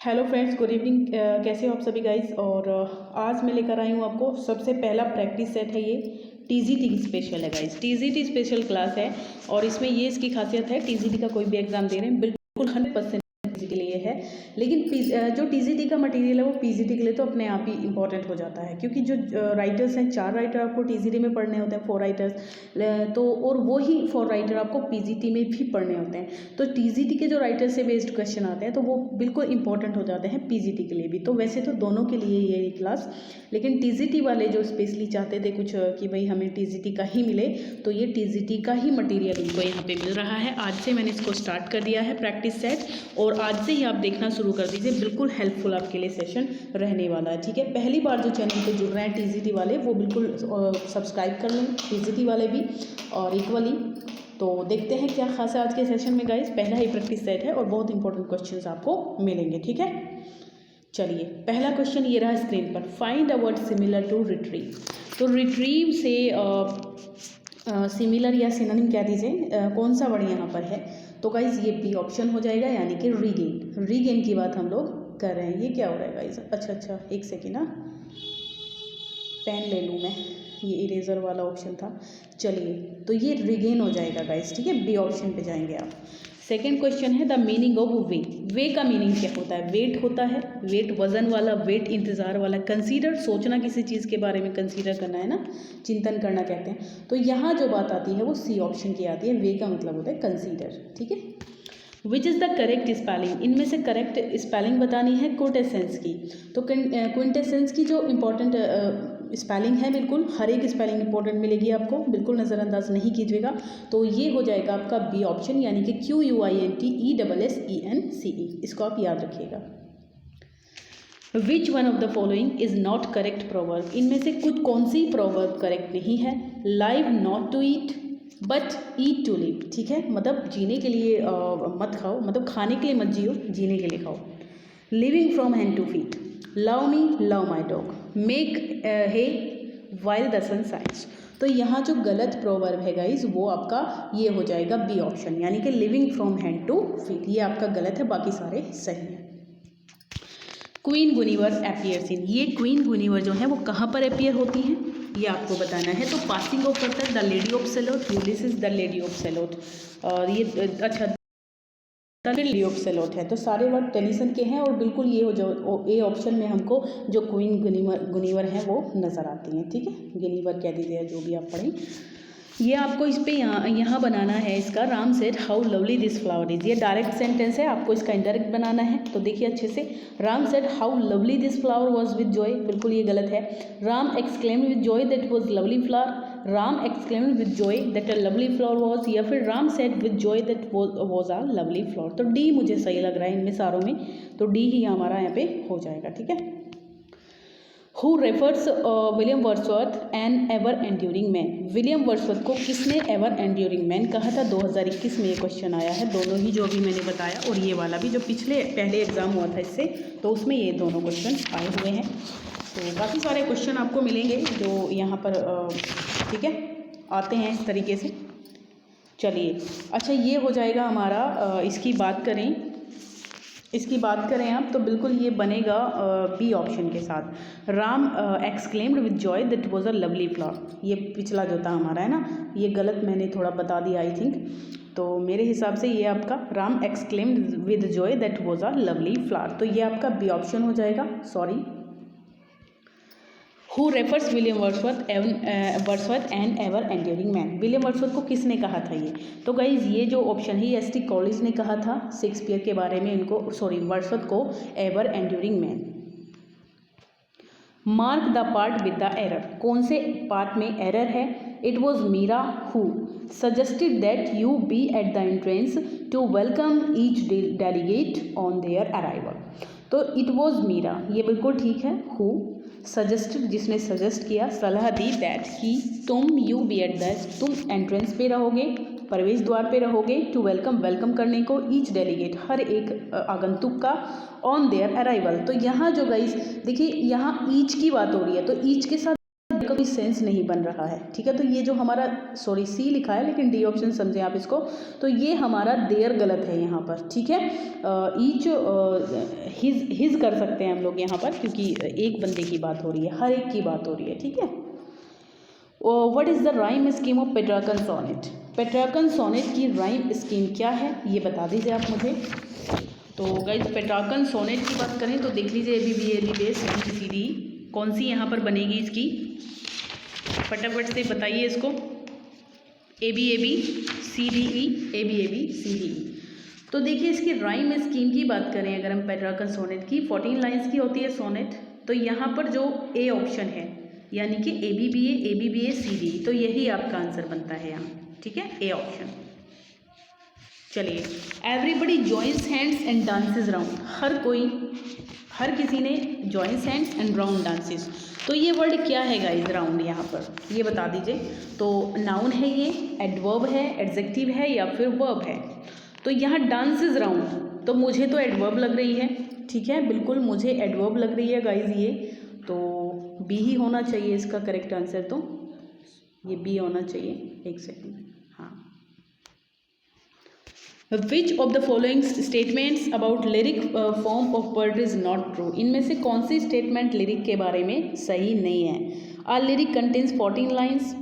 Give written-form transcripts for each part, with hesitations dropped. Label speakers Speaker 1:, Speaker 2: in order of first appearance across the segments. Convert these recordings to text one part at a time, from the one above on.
Speaker 1: Hello friends, good evening. कैसे हो आप सभी गाइस। और आज मैं लेकर आई हूँ आपको सबसे पहला प्रैक्टिस सेट है। ये टीजीटी स्पेशल है गाइस, टीजीटी स्पेशल क्लास है। और इसमें ये इसकी खासियत है, टीजीटी का कोई भी एग्जाम दे रहे हैं बिल्कुल 100% के लिए है। लेकिन जो टीजीटी का मटेरियल है वो पीजीटी के लिए तो अपने आप ही इंपॉर्टेंट हो जाता है, क्योंकि जो राइटर्स हैं 4 राइटर आपको टीजीटी में पढ़ने होते हैं, 4 राइटर्स तो, और वो ही 4 राइटर आपको पीजीटी में भी पढ़ने होते हैं। तो टीजीटी के जो राइटर से बेस्ड क्वेश्चन आते हैं तो वो बिल्कुल इंपॉर्टेंट हो जाते हैं पीजीटी के लिए भी। तो वैसे तो दोनों के लिए ये क्लास, लेकिन टीजीटी वाले जो स्पेशली चाहते थे कुछ कि भाई हमें टीजीटी का ही मिले, तो ये टीजीटी का ही मटेरियल इनको यहाँ पे मिल रहा है। आज से मैंने इसको स्टार्ट कर दिया है प्रैक्टिस सेट, और आज से ही आप देखना शुरू कर दीजिए। बिल्कुल हेल्पफुल आपके लिए सेशन रहने वाला है, ठीक है। पहली बार जो चैनल पे जुड़ रहे हैं टीजीटी वाले वो बिल्कुल सब्सक्राइब कर लें, टीजीटी वाले भी और इक्वली। तो देखते हैं क्या खास है आज के सेशन में गाइस। पहला ही प्रैक्टिस सेट है और बहुत इंपॉर्टेंट क्वेश्चंस आपको मिलेंगे, ठीक है। चलिए, पहला क्वेश्चन ये रहा स्क्रीन पर। Find a word similar to retrieve. तो रिट्रीव से सिमिलर या सिनोनिम कह दीजिए, कौन सा वर्ड यहाँ पर है। तो गाइज ये बी ऑप्शन हो जाएगा, यानी कि रीगेन। रीगेन की बात हम लोग कर रहे हैं। ये क्या हो रहा है गाइज? अच्छा, एक सेकेंड ना, पेन ले लूँ मैं, ये इरेजर वाला ऑप्शन था। चलिए, तो ये रिगेन हो जाएगा गाइस, ठीक है। बी ऑप्शन पे जाएंगे आप। सेकेंड क्वेश्चन है द मीनिंग ऑफ वे। वे का मीनिंग क्या होता है? वेट होता है, वेट वजन वाला, वेट इंतज़ार वाला। कंसीडर, सोचना, किसी चीज़ के बारे में कंसीडर करना है ना, चिंतन करना कहते हैं। तो यहाँ जो बात आती है वो सी ऑप्शन की आती है। वे का मतलब होता है कंसीडर, ठीक है। Which is the correct spelling. इनमें से करेक्ट स्पेलिंग बतानी है क्विंटेसेंस की। तो क्विंटेसेंस की जो इम्पोर्टेंट स्पेलिंग है, बिल्कुल हर एक स्पेलिंग इंपॉर्टेंट मिलेगी आपको, बिल्कुल नज़रअंदाज नहीं कीजिएगा। तो ये हो जाएगा आपका बी ऑप्शन, यानी कि QUINTESSENCE। इसको आप याद रखिएगा। Which one of the following is not correct proverb. इनमें से कुछ कौन सी प्रोवर्ब करेक्ट नहीं है? Live not to eat but eat to live, ठीक है। मतलब जीने के लिए मत खाओ, मतलब खाने के लिए मत जियो, जीने के लिए खाओ। Living from hand to feet, love me love my dog, make hay while the sun shines. तो यहाँ जो गलत प्रोवर्ब है गाइज वो आपका ये हो जाएगा बी ऑप्शन, यानी कि living from hand to feet. ये आपका गलत है, बाकी सारे सही हैं। Queen Guinevere appears in. ये क्वीन गुनिवर जो है वो कहाँ पर अपीयर होती हैं ये आपको बताना है। तो पासिंग ऑफ करता है the lady of Shalott, Ulysses the lady of Shalott. और ये अच्छा द लेडी ऑफ सेलोट है। तो सारे वर्ड टेनिसन के हैं, और बिल्कुल ये हो जो ए ऑप्शन में हमको जो क्वीन गुनिवर हैं वो नज़र आती हैं, ठीक है। गुनिवर कह दीजिए, जो भी आप पढ़ें। ये आपको इस पे यहाँ बनाना है इसका। Ram said how lovely this flower is. ये डायरेक्ट सेंटेंस है, आपको इसका इनडायरेक्ट बनाना है। तो देखिए अच्छे से, Ram said how lovely this flower was with Joy, बिल्कुल ये गलत है। Ram exclaimed with Joy that was lovely flower, Ram exclaimed with Joy that a lovely flower was, या फिर Ram said with Joy that was a lovely flower. तो D मुझे सही लग रहा है इनमें सारों में, तो डी ही हमारा यहाँ पे हो जाएगा, ठीक है। Who refers William Wordsworth an ever enduring man. William Wordsworth को किसने एवर एंड्यूरिंग मैन कहा था? 2021 में ये क्वेश्चन आया है। दोनों ही जो अभी मैंने बताया और ये वाला भी जो पहले एग्जाम हुआ था इससे, तो उसमें ये दोनों क्वेश्चन आए हुए हैं। तो काफ़ी सारे क्वेश्चन आपको मिलेंगे जो यहाँ पर ठीक है आते हैं इस तरीके से। चलिए, अच्छा ये हो जाएगा हमारा। इसकी बात करें आप, तो बिल्कुल ये बनेगा बी ऑप्शन के साथ। Ram exclaimed with Joy that was a lovely flower. ये पिछला जो था हमारा है ना, ये गलत मैंने थोड़ा बता दिया आई थिंक। तो मेरे हिसाब से ये आपका Ram exclaimed with Joy that was a lovely flower, तो ये आपका बी ऑप्शन हो जाएगा। Sorry. Who refers William Wordsworth and ever enduring man. William Wordsworth को किसने कहा था ये? तो गाइज ये जो ऑप्शन है ये ST कॉलेज ने कहा था शेक्सपियर के बारे में इनको, सॉरी वर्ड्सवर्थ को, ever enduring man. Mark the part with the error. कौन से पार्ट में एरर है? It was Meera who suggested that you be at the entrance to welcome each delegate on their arrival. तो इट वॉज मीरा, ये बिल्कुल ठीक है। हु सजेस्टेड, जिसने सजेस्ट किया, सलाह दी, दैट कि तुम यू बी एट दैट, तुम एंट्रेंस पे रहोगे, प्रवेश द्वार पे रहोगे, टू वेलकम करने को, ईच डेलीगेट, हर एक आगंतुक का, ऑन देयर अराइवल। तो यहाँ जो गाइस देखिए, यहाँ ईच की बात हो रही है, तो ईच के साथ का कोई सेंस नहीं बन रहा है, ठीक है। तो ये जो हमारा सॉरी सी लिखा है लेकिन डी ऑप्शन समझें आप इसको, तो ये हमारा देयर गलत है यहाँ पर, ठीक है। ईच हिज कर सकते हैं हम लोग यहाँ पर, क्योंकि एक बंदे की बात हो रही है, हर एक की बात हो रही है, ठीक है। What is the rhyme scheme of Petrarchan sonnet? Petrarchan sonnet की राइम स्कीम क्या है ये बता दीजिए आप मुझे। तो गाइज पेट्रार्कन सोनेट की बात करें तो देख लीजिए A B B A B base C C D कौन सी यहाँ पर बनेगी इसकी, फटाफट से बताइए इसको। A B C D E, A B C D E. तो देखिए इसकी राइम स्कीम की बात करें अगर हम पेट्रार्कन सोनेट की 14 लाइन्स की होती है सोनेट, तो यहाँ पर जो ए ऑप्शन है यानी कि A B A C D, तो यही आपका आंसर बनता है यहाँ, ठीक है, ए ऑप्शन। चलिए, everybody joins hands and dances round, हर किसी ने joins hands and round dances, तो ये वर्ड क्या है गाइस राउंड यहाँ पर ये बता दीजिए। तो नाउन है ये, एडवर्ब है, एडजेक्टिव है या फिर वर्ब है? तो यहाँ डांसेस राउंड, तो मुझे तो एडवर्ब लग रही है, ठीक है, बिल्कुल मुझे एडवर्ब लग रही है गाइज ये, तो बी ही होना चाहिए इसका करेक्ट आंसर, तो ये बी होना चाहिए। एक सेकेंड, हाँ। विच of the following statements about lyric form of poetry is not true? इनमें से कौन सी स्टेटमेंट लिरिक के बारे में सही नहीं है? A lyric contains 14 lines,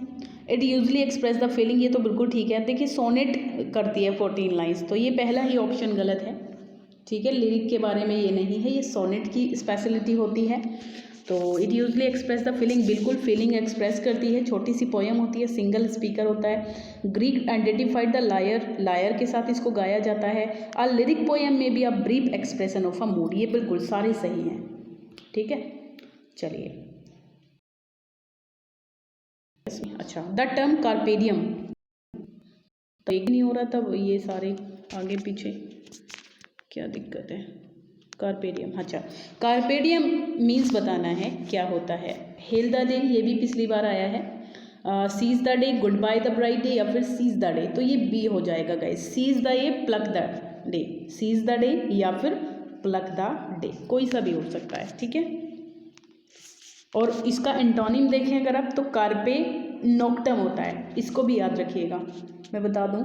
Speaker 1: it usually expresses the feeling, ये तो बिल्कुल ठीक है। देखिए सोनेट करती है 14 लाइन्स, तो ये पहला ही ऑप्शन गलत है, ठीक है, लिरिक के बारे में ये नहीं है, ये सोनेट की स्पेशलिटी होती है। तो it usually expresses the feeling, बिल्कुल फीलिंग एक्सप्रेस करती है, छोटी सी पोएम होती है, सिंगल स्पीकर होता है। ग्रीक आइडेंटिफाइड द लायर के साथ इसको गाया जाता है। अ लिरिक पोएम में भी a brief expression of a mood, ये बिल्कुल सारे सही हैं, ठीक है। चलिए, अच्छा, द टर्म कार्पेडियम, तो एक नहीं हो रहा था ये सारे आगे पीछे, क्या दिक्कत है? कार्पेडियम, अच्छा, कार्पेडियम मीन्स बताना है क्या होता है। हेल द डे, ये भी पिछली बार आया है। Seize the day, goodbye the bright day या फिर सीज द डे, तो ये बी हो जाएगा guys. Seize the day, pluck the day, seize the day या फिर प्लक द डे, कोई सा भी हो सकता है, ठीक है। और इसका एंटोनिम देखें अगर आप, तो कार्पे नोक्टम होता है, इसको भी याद रखिएगा, मैं बता दूं,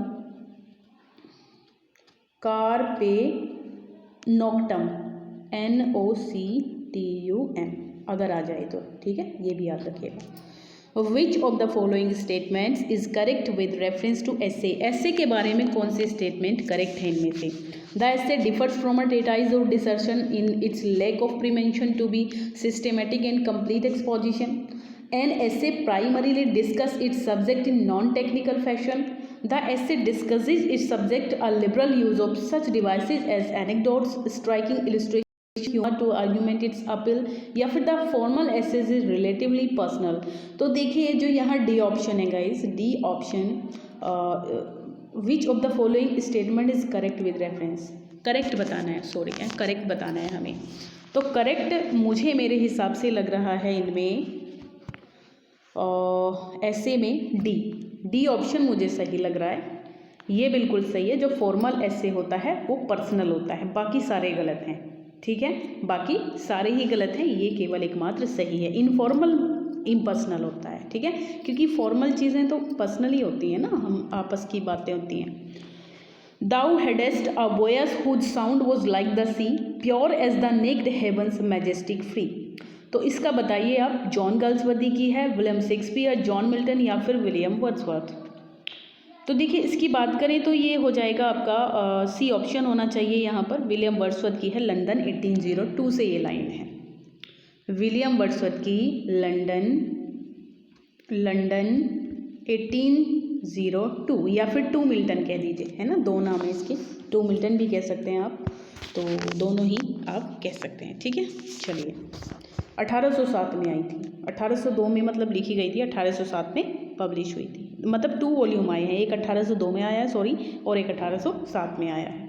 Speaker 1: कार्पे नोक्टम, NOCTUM अगर आ जाए तो, ठीक है, ये भी याद रखिएगा। Which of the following statements is correct with reference to essay? Essay के बारे में कौन सी स्टेटमेंट करेक्ट है इनमें से? The essay differs from a treatise और dissertation in its lack of pretension to be systematic and complete exposition. An essay primarily discuss its subject in non technical fashion. The essay discusses its subject a liberal use of such devices as anecdotes, striking illustration, humor to argument its appeal, या फिर the formal essays is relatively personal। तो देखिए जो यहाँ D option है guys, D option, which of the following statement is correct with reference, correct बताना है, sorry correct बताना है हमें। तो करेक्ट मुझे मेरे हिसाब से लग रहा है इनमें ऐसे में डी ऑप्शन मुझे सही लग रहा है, ये बिल्कुल सही है। जो फॉर्मल ऐसे होता है वो पर्सनल होता है, बाकी सारे गलत हैं, ठीक है, बाकी सारे ही गलत हैं, ये केवल एकमात्र सही है। इनफॉर्मल इम्पर्सनल होता है, ठीक है, क्योंकि फॉर्मल चीज़ें तो पर्सनल ही होती हैं ना, हम आपस की बातें होती हैं। Thou hadst a voice whose sound was like the sea, pure as the naked heavens, majestic free। तो इसका बताइए आप, जॉन गाल्सवर्दी की है, विलियम शेक्सपियर, जॉन मिल्टन या फिर विलियम वर्ड्सवर्थ? तो देखिए इसकी बात करें तो ये हो जाएगा आपका सी ऑप्शन होना चाहिए यहाँ पर, विलियम वर्ड्सवर्थ की है, लंदन 1802 से ये लाइन है, विलियम वर्ड्सवर्थ की लंदन 1802, या फिर टू मिल्टन कह दीजिए, है ना, दो नाम है इसके, टू मिल्टन भी कह सकते हैं आप, तो दोनों ही आप कह सकते हैं, ठीक है। चलिए, 1807 में आई थी, 1802 में मतलब लिखी गई थी, 1807 में पब्लिश हुई थी, मतलब 2 वॉल्यूम आए हैं, एक 1802 में आया है सॉरी, और एक 1807 में आया है।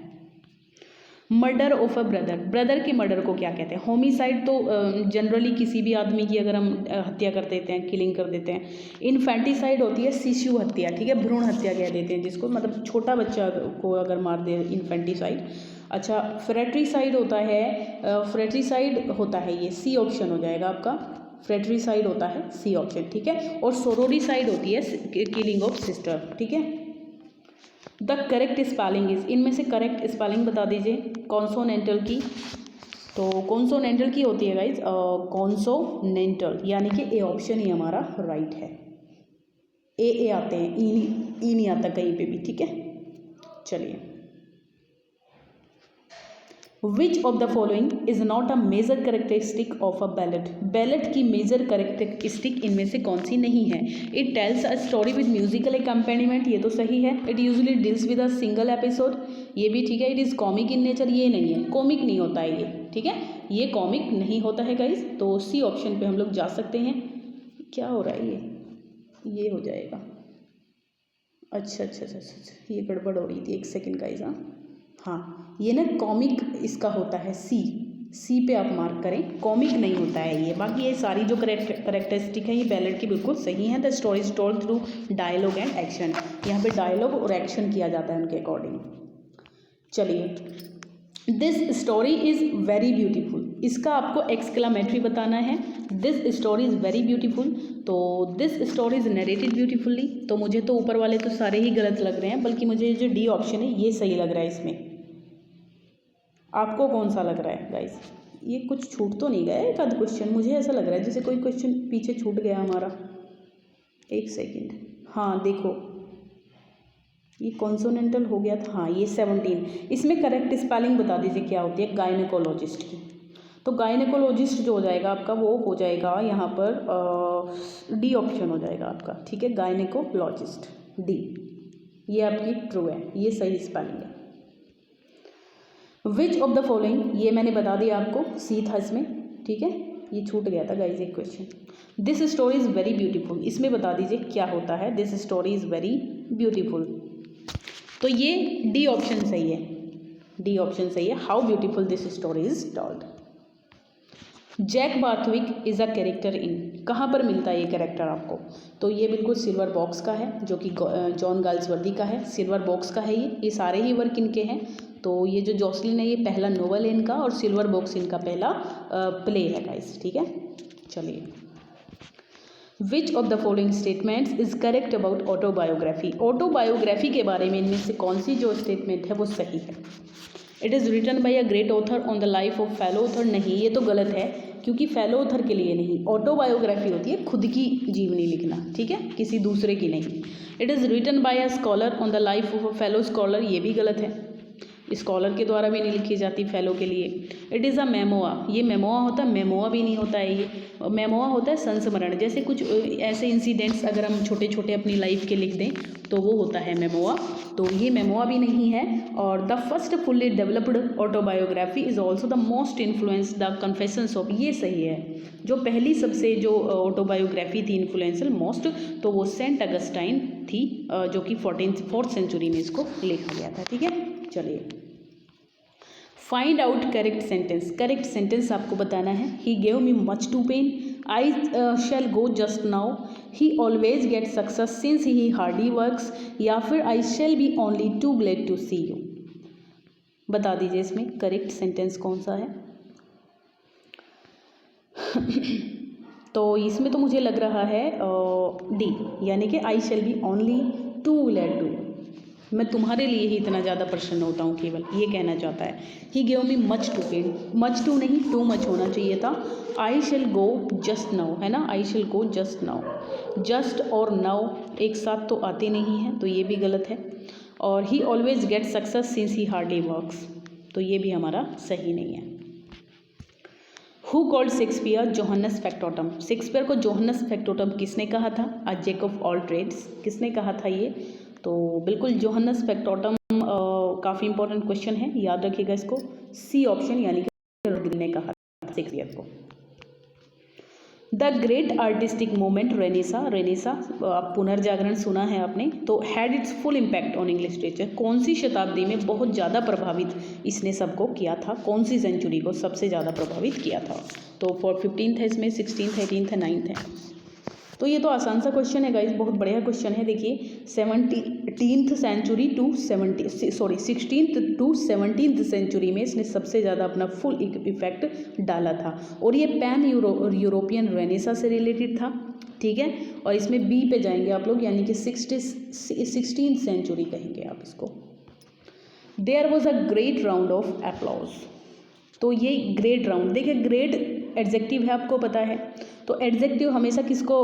Speaker 1: मर्डर ऑफ अ ब्रदर के मर्डर को क्या कहते हैं? होमिसाइड तो जनरली किसी भी आदमी की अगर हम हत्या कर देते हैं, किलिंग कर देते हैं। इन्फेंटिसाइड होती है शिशु हत्या, ठीक है, भ्रूण हत्या कह देते हैं जिसको, मतलब छोटा बच्चा को अगर मार दे, इन्फेंटिसाइड। अच्छा, फ्रेट्रीसाइड होता है, फ्रेट्रीसाइड होता है ये, सी ऑप्शन हो जाएगा आपका, फ्रेट्रिसाइड होता है सी ऑप्शन, ठीक है। और सोरोरिसाइड होती है किलिंग ऑफ सिस्टर, ठीक है। द करेक्ट स्पेलिंग इज, इनमें से करेक्ट स्पेलिंग बता दीजिए कॉन्सोनेंटल की। तो कॉन्सोनेंटल की होती है गाइज कॉन्सोनेंटल, यानी कि ए ऑप्शन ही हमारा राइट है। ए आते हैं, ई नहीं आता कहीं पे भी, ठीक है। चलिए, which of the following is not a major characteristic of a ballet, ballet की मेजर करेक्टरिस्टिक इनमें से कौन सी नहीं है। It tells a story with musical accompaniment, ये तो सही है। It usually deals with a single episode, ये भी ठीक है। It is comic in nature, ये नहीं है, कॉमिक नहीं होता है ये, ठीक है, ये कॉमिक नहीं होता है गाइज। तो सी ऑप्शन पे हम लोग जा सकते हैं। क्या हो रहा है ये हो जाएगा। अच्छा, ये गड़बड़ हो रही थी, एक सेकेंड गाइज। हाँ, ये ना कॉमिक इसका होता है सी पे आप मार्क करें, कॉमिक नहीं होता है ये। बाकी ये सारी जो करेक्टरिस्टिक है ये बैलेट की बिल्कुल सही है। The story is told through dialogue and action, यहाँ पे डायलॉग और एक्शन किया जाता है उनके अकॉर्डिंग। चलिए, this story is very beautiful, इसका आपको एक्सक्लामेटरी बताना है। This story is very beautiful, तो this story is narrated beautifully. तो मुझे तो ऊपर वाले तो सारे ही गलत लग रहे हैं, बल्कि मुझे जो डी ऑप्शन है ये सही लग रहा है इसमें। आपको कौन सा लग रहा है गाइस? ये कुछ छूट तो नहीं गया है एक आध क्वेश्चन? मुझे ऐसा लग रहा है जैसे कोई क्वेश्चन पीछे छूट गया हमारा। एक सेकेंड, हाँ देखो, ये कॉन्सोनेंटल हो गया था। हाँ, ये 17। इसमें करेक्ट स्पेलिंग बता दीजिए क्या होती है गायनेकोलॉजिस्ट की। तो गायनेकोलॉजिस्ट जो हो जाएगा आपका वो हो जाएगा यहाँ पर डी ऑप्शन हो जाएगा आपका, ठीक है, गायनेकोलॉजिस्ट डी, ये आपकी ट्रू है, ये सही स्पेलिंग है। विच ऑफ द फॉलोइंग, ये मैंने बता दिया आपको, सी था इसमें, ठीक है, ये छूट गया था गाइज एक question. This story is very beautiful, इसमें बता दीजिए क्या होता है this story is very beautiful. तो ये डी ऑप्शन सही है, डी ऑप्शन सही है, how beautiful this story is told. Jack Barthwick is a character in, कहाँ पर मिलता है ये कैरेक्टर आपको? तो ये बिल्कुल सिल्वर बॉक्स का है, जो कि जॉन गाल्सवर्दी का है, सिल्वर बॉक्स का है ये सारे ही वर्क इनके हैं। तो ये जो जॉसलिन है ये पहला नोवेल है इनका, और सिल्वर बॉक्स इनका पहला प्ले है गाइस, ठीक है। चलिए, which of the following statements is correct about autobiography, autobiography के बारे में इनमें से कौन सी जो स्टेटमेंट है वो सही है। It is written by a great author on the life of fellow author, नहीं ये तो गलत है, क्योंकि फेलो ऑथर के लिए नहीं, ऑटोबायोग्राफी होती है खुद की जीवनी लिखना, ठीक है, किसी दूसरे की नहीं। It is written by a scholar on the life of a fellow scholar, ये भी गलत है, स्कॉलर के द्वारा भी नहीं लिखी जाती फेलो के लिए। इट इज़ अ मेमोआ, ये मेमोआ होता है, मेमोआ भी नहीं होता है ये, मेमोआ होता है संस्मरण, जैसे कुछ ऐसे इंसिडेंट्स अगर हम छोटे छोटे अपनी लाइफ के लिख दें तो वो होता है मेमोआ, तो ये मेमोआ भी नहीं है। और the first fully developed autobiography is also the most influence the confessions of, ये सही है, जो पहली सबसे जो ऑटोबायोग्राफी थी इन्फ्लुएंशियल मोस्ट, तो वो सेंट अगस्टाइन थी, जो कि 4th सेंचुरी में इसको लिखा गया था, ठीक है। चलिए, find out correct sentence, correct sentence आपको बताना है। He gave me much too pain, I shall go just now, he always get success since he hardly works, या फिर I shall be only too glad to see you. बता दीजिए इसमें correct sentence कौन सा है। तो इसमें तो मुझे लग रहा है डी, यानी कि I shall be only too glad to, मैं तुम्हारे लिए ही इतना ज़्यादा प्रसन्न होता हूँ, केवल ये कहना चाहता है। He gave me much too pain, much too नहीं टू मच होना चाहिए था। I shall go just now, है ना, I shall go just now, just और नाउ एक साथ तो आते नहीं हैं, तो ये भी गलत है। और he always get success since he hardly works, तो ये भी हमारा सही नहीं है। Who called Shakespeare Johannes factotum, Shakespeare को जोहन्नस फैक्टोटम किसने कहा था? A jack of all trades, किसने कहा था ये? तो बिल्कुल जोहन्नस फैक्टोटम काफ़ी इंपॉर्टेंट क्वेश्चन है, याद रखिएगा इसको, सी ऑप्शन, यानी कि ने कहा था शेक्सपियर को। The great artistic movement Renaissance, Renaissance पुनर्जागरण सुना है आपने, तो had it's full impact on English literature, कौन सी शताब्दी में बहुत ज़्यादा प्रभावित इसने सबको किया था, कौन सी सेंचुरी को सबसे ज़्यादा प्रभावित किया था? तो 15th है इसमें, 16th, 18th है, 9th है। तो ये तो आसान सा क्वेश्चन है गाइस, बहुत बढ़िया क्वेश्चन है। देखिए 16th टू 17th सेंचुरी में इसने सबसे ज़्यादा अपना फुल इफेक्ट डाला था, और ये पैन यूरोपियन रेनेसा से रिलेटेड था, ठीक है। और इसमें बी पे जाएंगे आप लोग, यानी कि 16th सेंचुरी कहेंगे आप इसको। There was a great round of applause. तो ये ग्रेट राउंड, देखिए ग्रेट एडजेक्टिव है, आपको पता है। तो एडजेक्टिव हमेशा किसको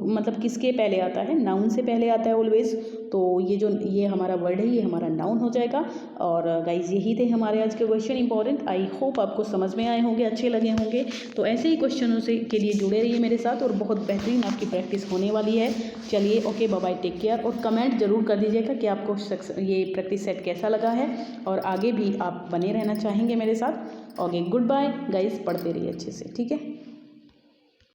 Speaker 1: मतलब किसके पहले आता है, नाउन से पहले आता है ऑलवेज। तो ये हमारा वर्ड है, ये हमारा नाउन हो जाएगा। और गाइज यही थे हमारे आज के क्वेश्चन इंपॉर्टेंट। आई होप आपको समझ में आए होंगे, अच्छे लगे होंगे। तो ऐसे ही क्वेश्चनों से के लिए जुड़े रहिए मेरे साथ, और बहुत बेहतरीन आपकी प्रैक्टिस होने वाली है। चलिए okay, bye bye, take care. और कमेंट जरूर कर दीजिएगा कि आपको ये प्रैक्टिस सेट कैसा लगा है, और आगे भी आप बने रहना चाहेंगे मेरे साथ। ओके, गुड बाय गाइज, पढ़ते रहिए अच्छे से, ठीक है।